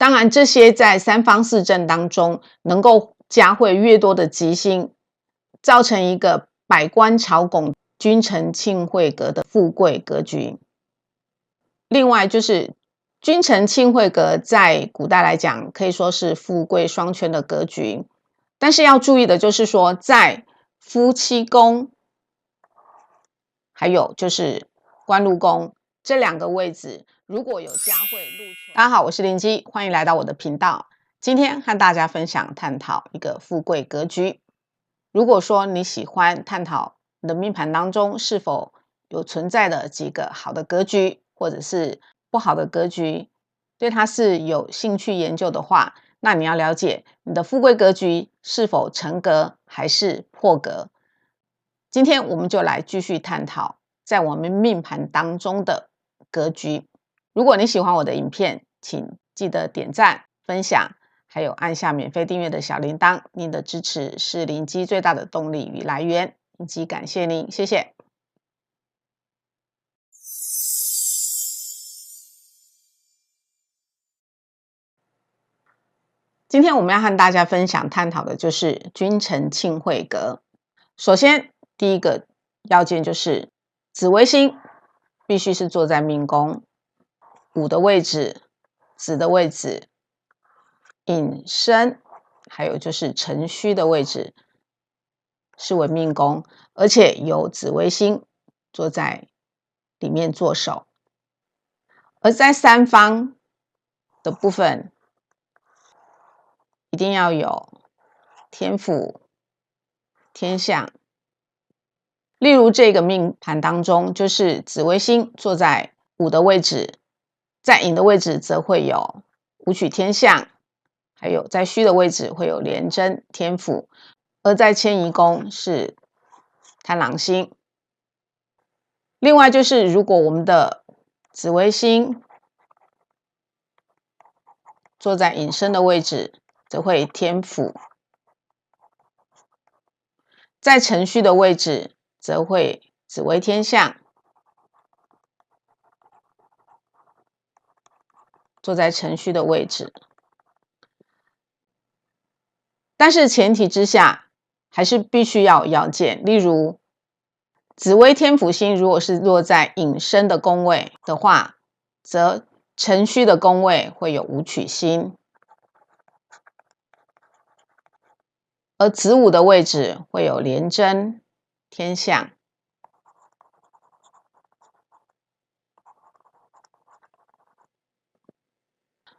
当然，这些在三方四正当中能够加会越多的吉星，造成一个百官朝拱、君臣庆会格的富贵格局。另外就是君臣庆会格，在古代来讲可以说是富贵双全的格局，但是要注意的就是说，在夫妻宫，还有就是官禄宫这两个位置，如果有加会禄存。大家好，我是林基，欢迎来到我的频道。今天和大家分享探讨一个富贵格局。如果说你喜欢探讨你的命盘当中是否有存在的几个好的格局，或者是不好的格局，对它是有兴趣研究的话，那你要了解你的富贵格局是否成格还是破格。今天我们就来继续探讨在我们命盘当中的格局。如果你喜欢我的影片，请记得点赞、分享，还有按下免费订阅的小铃铛。您的支持是林基最大的动力与来源，以及感谢您，谢谢。今天我们要和大家分享探讨的就是君臣庆会格。首先，第一个要件就是紫微星必须是坐在命宫，午的位置、子的位置、寅申，还有就是辰戌的位置是为命宫，而且有紫微星坐在里面坐守。而在三方的部分，一定要有天府、天相。例如这个命盘当中，就是紫微星坐在午的位置，在寅的位置则会有武曲天相，还有在戌的位置会有廉贞天府，而在迁移宫是贪狼星。另外就是如果我们的紫微星坐在寅申的位置，则会天府，在辰戌的位置则会紫微天相，坐在辰戌的位置。但是前提之下，还是必须要有要件，例如紫微天府星如果是落在寅申的宫位的话，则辰戌的宫位会有武曲星，而子午的位置会有廉贞天相。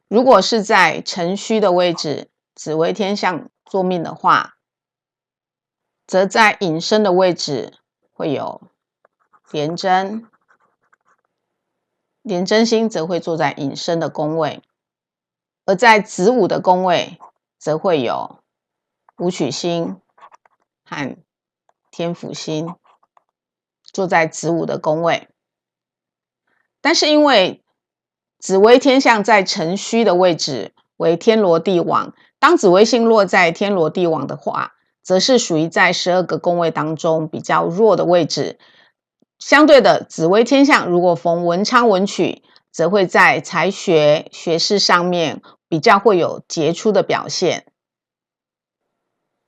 如果是在辰戌的位置，紫微天相坐命的话，则在寅申的位置会有廉贞，廉贞星则会坐在寅申的宫位，而在子午的宫位则会有武曲星和天府星坐在子午的宫位。但是因为紫微天相在辰戌的位置为天罗地网，当紫微星落在天罗地网的话，则是属于在12个宫位当中比较弱的位置。相对的，紫微天相如果逢文昌文曲，则会在才学、学识上面比较会有杰出的表现。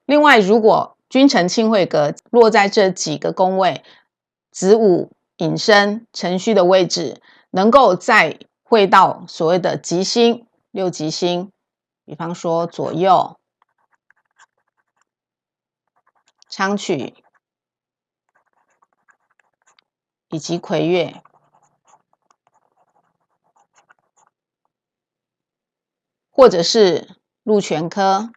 另外，如果君臣庆会格落在这几个宫位，子午、寅申、辰戌的位置，能够再会到所谓的吉星、六吉星，比方说左右、昌曲以及魁月，或者是禄全科、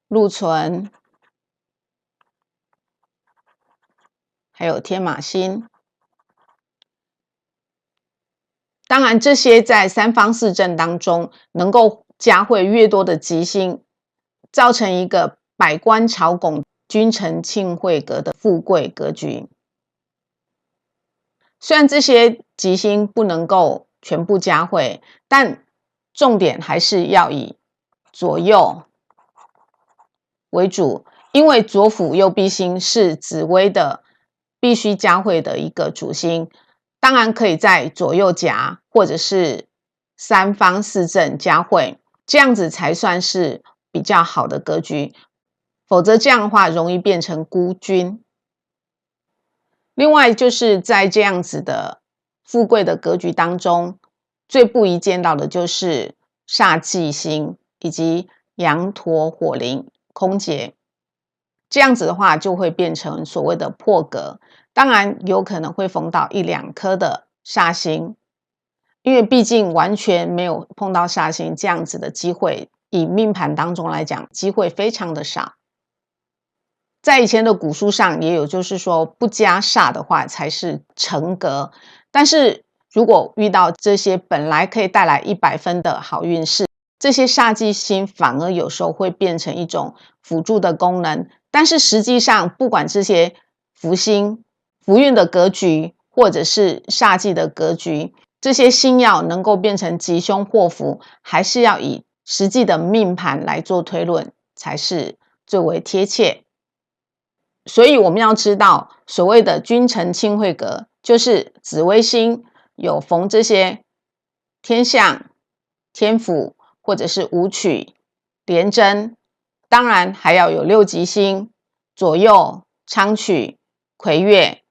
禄存，还有天马星。当然，这些在三方四正当中能够加会越多的吉星，造成一个百官朝拱、君臣庆会格的富贵格局。虽然这些吉星不能够全部加会，但重点还是要以左右为主，因为左辅右弼星是紫微的必须加会的一个主星。当然可以在左右夹或者是三方四正交汇，这样子才算是比较好的格局，否则这样的话容易变成孤军。另外就是在这样子的富贵的格局当中，最不宜见到的就是煞忌星以及羊驼火灵空劫，这样子的话就会变成所谓的破格，当然有可能会逢到1、2颗的煞星，因为毕竟完全没有碰到煞星这样子的机会，以命盘当中来讲，机会非常的少。在以前的古书上也有，就是说不加煞的话才是成格。但是如果遇到这些本来可以带来100分的好运势，这些煞忌星反而有时候会变成一种辅助的功能。但是实际上，不管这些福星、福运的格局，或者是煞忌的格局，这些星曜能够变成吉凶祸福，还是要以实际的命盘来做推论，才是最为贴切。所以我们要知道，所谓的君臣亲会格，就是紫微星有逢这些天相、天府或者是武曲、廉贞，当然还要有6吉星、左右、昌曲、魁月，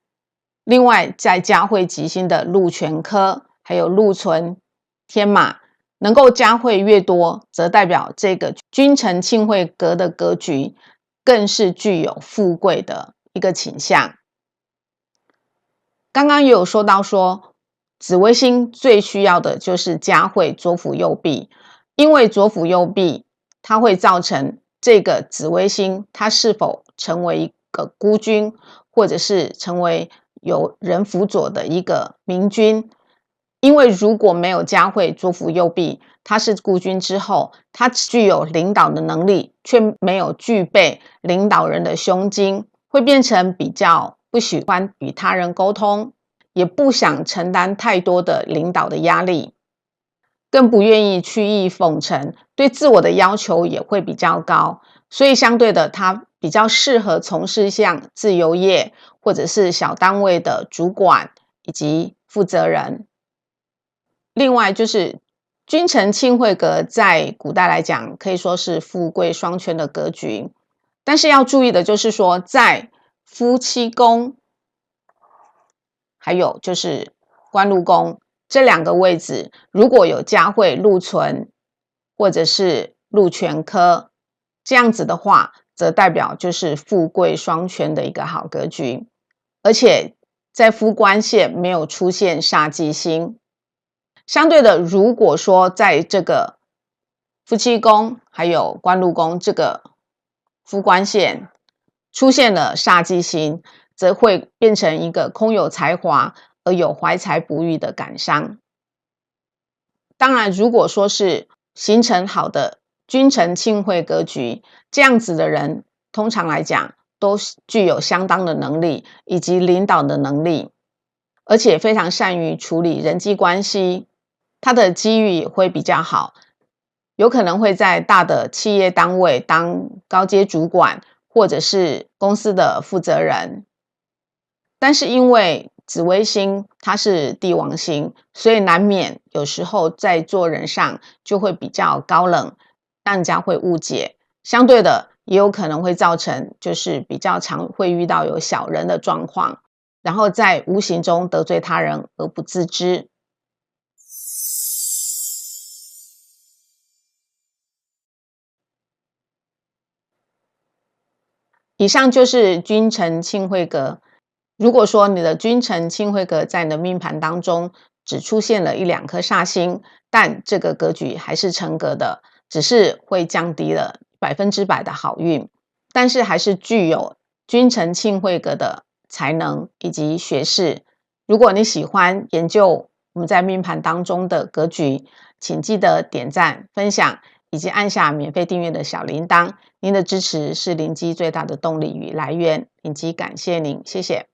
另外再加会吉星的禄全科，还有禄存、天马，能够加会越多，则代表这个君臣亲会格的格局更是具有富贵的一个倾向。刚刚也有说到说，紫微星最需要的就是加会左辅右弼，因为左辅右弼，它会造成这个紫微星它是否成为一个孤军，或者是成为有人辅佐的一个明君。因为如果没有加会左辅右弼，他是孤军之后，他具有领导的能力，却没有具备领导人的胸襟，会变成比较不喜欢与他人沟通，也不想承担太多的领导的压力，更不愿意曲意奉承，对自我的要求也会比较高，所以相对的，他比较适合从事像自由业或者是小单位的主管以及负责人。另外就是君臣亲会格，在古代来讲可以说是富贵双全的格局，但是要注意的就是说，在夫妻宫还有就是官禄宫这2个位置，如果有加会禄存或者是禄全科，这样子的话，则代表就是富贵双全的一个好格局，而且在夫官线没有出现煞忌星。相对的，如果说在这个夫妻宫还有官禄宫这个夫官线出现了煞忌星，则会变成一个空有才华而有怀才不遇的感伤。当然，如果说是形成好的君臣亲会格局，这样子的人通常来讲都具有相当的能力以及领导的能力，而且非常善于处理人际关系，他的机遇也会比较好，有可能会在大的企业单位当高阶主管，或者是公司的负责人。但是因为紫微星它是帝王星，所以难免有时候在做人上就会比较高冷，让人家会误解。相对的，也有可能会造成就是比较常会遇到有小人的状况，然后在无形中得罪他人而不自知。以上就是君臣亲会格。如果说你的君臣亲会格在你的命盘当中只出现了1、2颗煞星，但这个格局还是成格的，只是会降低了100%的好运，但是还是具有君臣亲会格的才能以及学识。如果你喜欢研究我们在命盘当中的格局，请记得点赞、分享以及按下免费订阅的小铃铛。您的支持是灵机最大的动力与来源，灵机感谢您，谢谢。